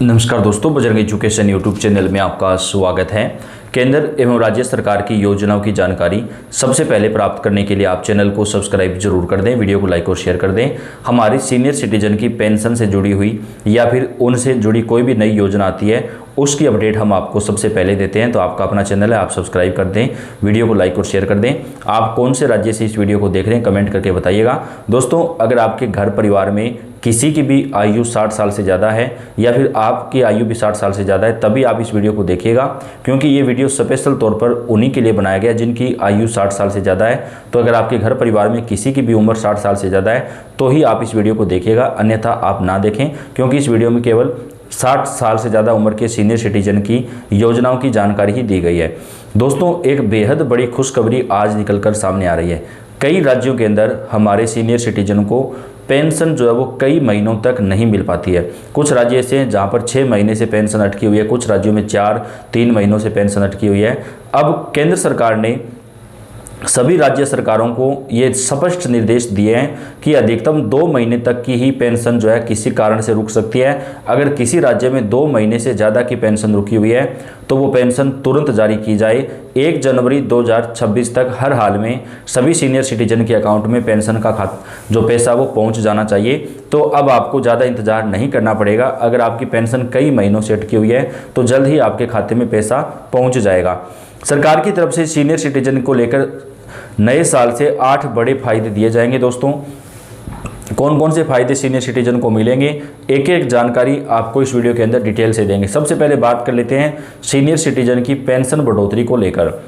नमस्कार दोस्तों, Bajrang education YouTube channel में आपका स्वागत है। केंद्र एवं राज्य सरकार की योजनाओं की जानकारी सबसे पहले प्राप्त करने के लिए आप चैनल को सब्सक्राइब जरूर कर दें, वीडियो को लाइक और शेयर कर दें। हमारी सीनियर सिटीजन की पेंशन से जुड़ी हुई या फिर उनसे जुड़ी कोई भी नई योजना आती है उसकी अपडेट हम आपको सबसे पहले देते हैं। तो आपका अपना चैनल है, आप सब्सक्राइब कर दें, वीडियो को लाइक और शेयर कर दें। आप कौन से राज्य से इस वीडियो को देख रहे हैं कमेंट करके बताइएगा। दोस्तों, अगर आपके घर परिवार में किसी की भी आयु 60 साल से ज़्यादा है या फिर आपकी आयु भी 60 साल से ज़्यादा है तभी आप इस वीडियो को देखिएगा, क्योंकि ये वीडियो स्पेशल तौर पर उन्हीं के लिए बनाया गया जिनकी आयु 60 साल से ज़्यादा है। तो अगर आपके घर परिवार में किसी की भी उम्र 60 साल से ज़्यादा है तो ही आप इस वीडियो को देखिएगा, अन्यथा आप ना देखें, क्योंकि इस वीडियो में केवल 60 साल से ज़्यादा उम्र के सीनियर सिटीजन की योजनाओं की जानकारी ही दी गई है। दोस्तों, एक बेहद बड़ी खुशखबरी आज निकलकर सामने आ रही है। कई राज्यों के अंदर हमारे सीनियर सिटीजन को पेंशन जो है वो कई महीनों तक नहीं मिल पाती है। कुछ राज्य ऐसे हैं जहाँ पर 6 महीने से पेंशन अटकी हुई है, कुछ राज्यों में 4-3 महीनों से पेंशन अटकी हुई है। अब केंद्र सरकार ने सभी राज्य सरकारों को ये स्पष्ट निर्देश दिए हैं कि अधिकतम 2 महीने तक की ही पेंशन जो है किसी कारण से रुक सकती है। अगर किसी राज्य में 2 महीने से ज़्यादा की पेंशन रुकी हुई है तो वो पेंशन तुरंत जारी की जाए। 1 जनवरी 2026 तक हर हाल में सभी सीनियर सिटीजन के अकाउंट में पेंशन का जो पैसा वो पहुंच जाना चाहिए। तो अब आपको ज़्यादा इंतजार नहीं करना पड़ेगा। अगर आपकी पेंशन कई महीनों से अटकी हुई है तो जल्द ही आपके खाते में पैसा पहुँच जाएगा। सरकार की तरफ से सीनियर सिटीजन को लेकर नए साल से 8 बड़े फायदे दिए जाएंगे। दोस्तों, कौन कौन से फायदे सीनियर सिटीजन को मिलेंगे, एक एक जानकारी आपको इस वीडियो के अंदर डिटेल से देंगे। सबसे पहले बात कर लेते हैं सीनियर सिटीजन की पेंशन बढ़ोतरी को लेकर।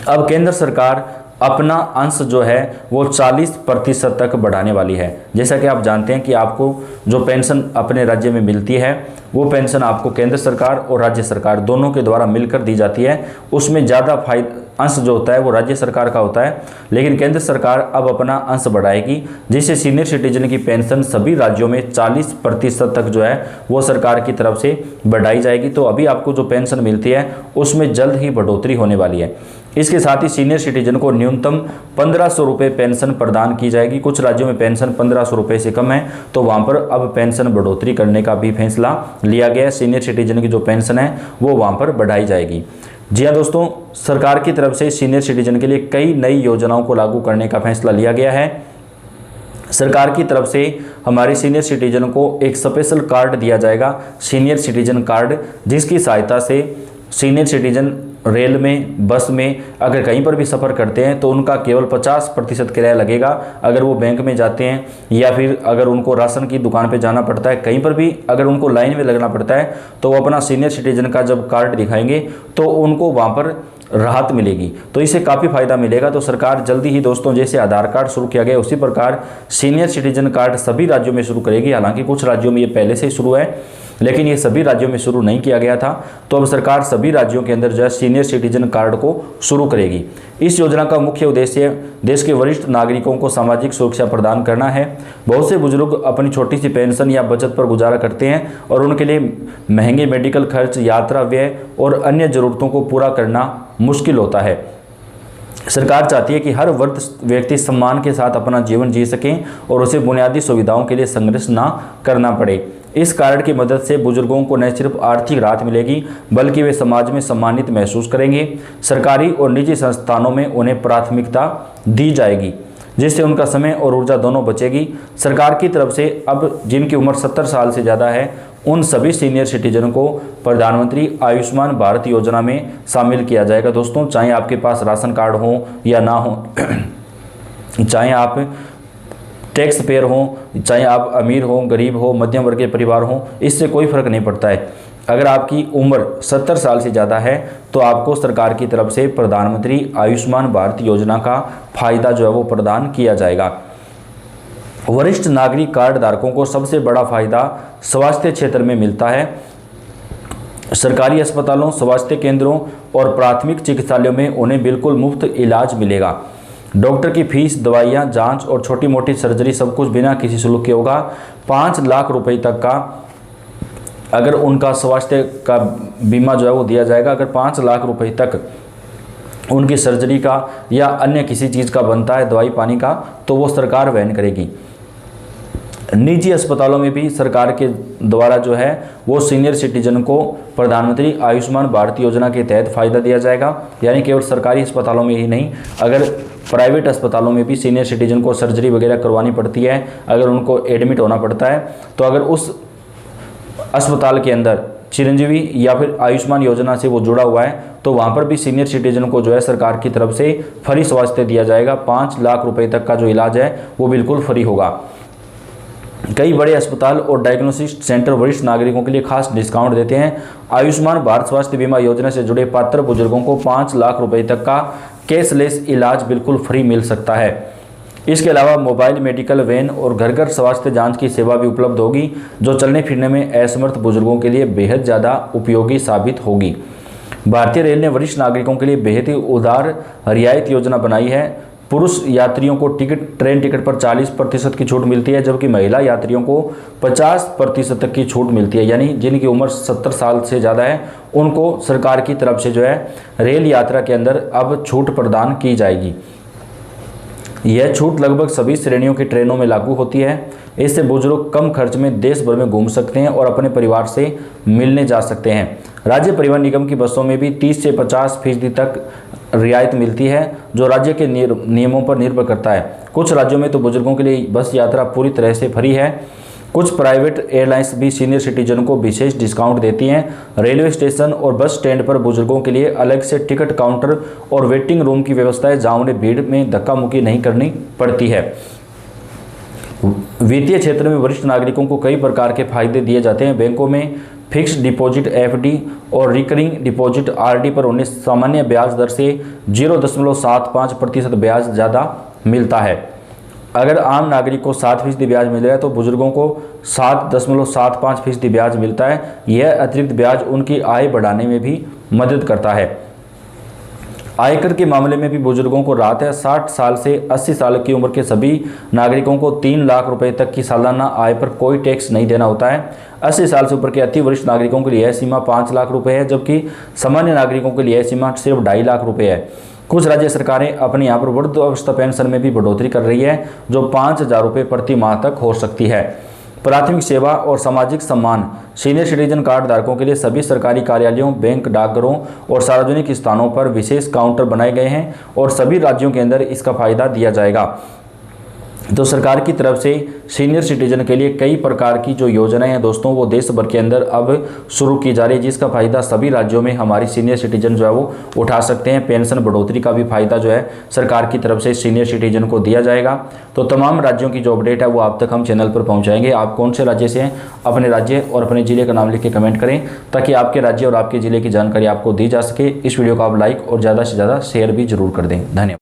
अब केंद्र सरकार अपना अंश जो है वो 40% तक बढ़ाने वाली है। जैसा कि आप जानते हैं कि आपको जो पेंशन अपने राज्य में मिलती है वो पेंशन आपको केंद्र सरकार और राज्य सरकार दोनों के द्वारा मिलकर दी जाती है। उसमें ज़्यादा अंश जो होता है वो राज्य सरकार का होता है, लेकिन केंद्र सरकार अब अपना अंश बढ़ाएगी, जिससे सीनियर सिटीजन की पेंशन सभी राज्यों में 40% तक जो है वो सरकार की तरफ से बढ़ाई जाएगी। तो अभी आपको जो पेंशन मिलती है उसमें जल्द ही बढ़ोतरी होने वाली है। इसके साथ ही सीनियर सिटीजन को न्यूनतम 1500 रुपये पेंशन प्रदान की जाएगी। कुछ राज्यों में पेंशन 1500 रुपये से कम है, तो वहाँ पर अब पेंशन बढ़ोतरी करने का भी फैसला लिया गया है। सीनियर सिटीजन की जो पेंशन है वो वहाँ पर बढ़ाई जाएगी। जी हाँ दोस्तों, सरकार की तरफ से सीनियर सिटीजन के लिए कई नई योजनाओं को लागू करने का फैसला लिया गया है। सरकार की तरफ से हमारे सीनियर सिटीजन को एक स्पेशल कार्ड दिया जाएगा, सीनियर सिटीजन कार्ड, जिसकी सहायता से सीनियर सिटीजन रेल में, बस में अगर कहीं पर भी सफ़र करते हैं तो उनका केवल 50% किराया लगेगा। अगर वो बैंक में जाते हैं या फिर अगर उनको राशन की दुकान पे जाना पड़ता है, कहीं पर भी अगर उनको लाइन में लगना पड़ता है तो वो अपना सीनियर सिटीजन का जब कार्ड दिखाएंगे तो उनको वहाँ पर राहत मिलेगी। तो इससे काफ़ी फ़ायदा मिलेगा। तो सरकार जल्दी ही दोस्तों, जैसे आधार कार्ड शुरू किया गया उसी प्रकार सीनियर सिटीजन कार्ड सभी राज्यों में शुरू करेगी। हालांकि कुछ राज्यों में ये पहले से ही शुरू है, लेकिन ये सभी राज्यों में शुरू नहीं किया गया था। तो अब सरकार सभी राज्यों के अंदर जो है सीनियर सिटीजन कार्ड को शुरू करेगी। इस योजना का मुख्य उद्देश्य देश के वरिष्ठ नागरिकों को सामाजिक सुरक्षा प्रदान करना है। बहुत से बुजुर्ग अपनी छोटी सी पेंशन या बचत पर गुजारा करते हैं और उनके लिए महंगे मेडिकल खर्च, यात्रा व्यय और अन्य ज़रूरतों को पूरा करना मुश्किल होता है। सरकार चाहती है कि हर वर्ग व्यक्ति सम्मान के साथ अपना जीवन जी सकें और उसे बुनियादी सुविधाओं के लिए संघर्ष ना करना पड़े। इस कार्ड की मदद से बुजुर्गों को न सिर्फ आर्थिक राहत मिलेगी बल्कि वे समाज में सम्मानित महसूस करेंगे। सरकारी और निजी संस्थानों में उन्हें प्राथमिकता दी जाएगी, जिससे उनका समय और ऊर्जा दोनों बचेगी। सरकार की तरफ से अब जिनकी उम्र 70 साल से ज़्यादा है उन सभी सीनियर सिटीजन को प्रधानमंत्री आयुष्मान भारत योजना में शामिल किया जाएगा। दोस्तों, चाहे आपके पास राशन कार्ड हो या ना हो, चाहे आप टैक्स पेयर हो, चाहे आप अमीर हो, गरीब हो, मध्यम वर्गीय परिवार हो, इससे कोई फ़र्क नहीं पड़ता है। अगर आपकी उम्र 70 साल से ज़्यादा है तो आपको सरकार की तरफ से प्रधानमंत्री आयुष्मान भारत योजना का फ़ायदा जो है वो प्रदान किया जाएगा। वरिष्ठ नागरिक कार्ड धारकों को सबसे बड़ा फ़ायदा स्वास्थ्य क्षेत्र में मिलता है। सरकारी अस्पतालों, स्वास्थ्य केंद्रों और प्राथमिक चिकित्सालयों में उन्हें बिल्कुल मुफ्त इलाज मिलेगा। डॉक्टर की फीस, दवाइयाँ, जांच और छोटी मोटी सर्जरी सब कुछ बिना किसी शुल्क के होगा। 5 लाख रुपए तक का अगर उनका स्वास्थ्य का बीमा जो है वो दिया जाएगा। अगर 5 लाख रुपए तक उनकी सर्जरी का या अन्य किसी चीज़ का बनता है, दवाई पानी का, तो वो सरकार वहन करेगी। निजी अस्पतालों में भी सरकार के द्वारा जो है वो सीनियर सिटीजन को प्रधानमंत्री आयुष्मान भारत योजना के तहत फ़ायदा दिया जाएगा। यानी केवल सरकारी अस्पतालों में ही नहीं, अगर प्राइवेट अस्पतालों में भी सीनियर सिटीजन को सर्जरी वगैरह करवानी पड़ती है, अगर उनको एडमिट होना पड़ता है, तो अगर उस अस्पताल के अंदर चिरंजीवी या फिर आयुष्मान योजना से वो जुड़ा हुआ है, तो वहाँ पर भी सीनियर सिटीजन को जो है सरकार की तरफ से फ्री स्वास्थ्य दिया जाएगा। 5 लाख रुपए तक का जो इलाज है वो बिल्कुल फ्री होगा। कई बड़े अस्पताल और डायग्नोस्टिक सेंटर वरिष्ठ नागरिकों के लिए खास डिस्काउंट देते हैं। आयुष्मान भारत स्वास्थ्य बीमा योजना से जुड़े पात्र बुजुर्गों को 5 लाख रुपए तक का कैशलेस इलाज बिल्कुल फ्री मिल सकता है। इसके अलावा मोबाइल मेडिकल वैन और घर घर स्वास्थ्य जांच की सेवा भी उपलब्ध होगी, जो चलने फिरने में असमर्थ बुजुर्गों के लिए बेहद ज़्यादा उपयोगी साबित होगी। भारतीय रेल ने वरिष्ठ नागरिकों के लिए बेहद ही उदार रियायत योजना बनाई है। पुरुष यात्रियों को ट्रेन टिकट पर 40% की छूट मिलती है, जबकि महिला यात्रियों को 50% तक की छूट मिलती है। यानी जिनकी उम्र 70 साल से ज़्यादा है उनको सरकार की तरफ से जो है रेल यात्रा के अंदर अब छूट प्रदान की जाएगी। यह छूट लगभग सभी श्रेणियों की ट्रेनों में लागू होती है। इससे बुजुर्ग कम खर्च में देश भर में घूम सकते हैं और अपने परिवार से मिलने जा सकते हैं। राज्य परिवहन निगम की बसों में भी 30 से 50% तक रियायत मिलती है, जो राज्य के नियमों पर निर्भर करता है। कुछ राज्यों में तो बुजुर्गों के लिए बस यात्रा पूरी तरह से फ्री है। कुछ प्राइवेट एयरलाइंस भी सीनियर सिटीजन को विशेष डिस्काउंट देती हैं। रेलवे स्टेशन और बस स्टैंड पर बुजुर्गों के लिए अलग से टिकट काउंटर और वेटिंग रूम की व्यवस्था है, जहां उन्हें भीड़ में धक्का मुक्की नहीं करनी पड़ती है। वित्तीय क्षेत्र में वरिष्ठ नागरिकों को कई प्रकार के फायदे दिए जाते हैं। बैंकों में फिक्स्ड डिपॉजिट FD और रिकरिंग डिपॉजिट RD पर उन्हें सामान्य ब्याज दर से 0.75% ब्याज ज़्यादा मिलता है। अगर आम नागरिक को 7% ब्याज मिल रहा है तो बुजुर्गों को 7.75% ब्याज मिलता है। यह अतिरिक्त ब्याज उनकी आय बढ़ाने में भी मदद करता है। आयकर के मामले में भी बुजुर्गों को राहत है। 60 साल से 80 साल की उम्र के सभी नागरिकों को 3 लाख रुपए तक की सालाना आय पर कोई टैक्स नहीं देना होता है। 80 साल से ऊपर के अति वरिष्ठ नागरिकों के लिए यह सीमा 5 लाख रुपए है, जबकि सामान्य नागरिकों के लिए यह सीमा सिर्फ 2.5 लाख रुपए है। कुछ राज्य सरकारें अपने यहाँ पर वृद्धावस्था पेंशन में भी बढ़ोतरी कर रही है, जो 5,000 रुपये प्रति माह तक हो सकती है। प्राथमिक सेवा और सामाजिक सम्मान सीनियर सिटीजन कार्ड धारकों के लिए सभी सरकारी कार्यालयों, बैंक, डाकघरों और सार्वजनिक स्थानों पर विशेष काउंटर बनाए गए हैं और सभी राज्यों के अंदर इसका फायदा दिया जाएगा। तो सरकार की तरफ से सीनियर सिटीजन के लिए कई प्रकार की जो योजनाएं हैं दोस्तों, वो देश भर के अंदर अब शुरू की जा रही है, जिसका फ़ायदा सभी राज्यों में हमारी सीनियर सिटीजन जो है वो उठा सकते हैं। पेंशन बढ़ोतरी का भी फायदा जो है सरकार की तरफ से सीनियर सिटीजन को दिया जाएगा। तो तमाम राज्यों की जो अपडेट है वो आप तक हम चैनल पर पहुँचाएंगे। आप कौन से राज्य से हैं, अपने राज्य और अपने ज़िले का नाम लिख के कमेंट करें, ताकि आपके राज्य और आपके ज़िले की जानकारी आपको दी जा सके। इस वीडियो को आप लाइक और ज़्यादा से ज़्यादा शेयर भी जरूर कर दें। धन्यवाद।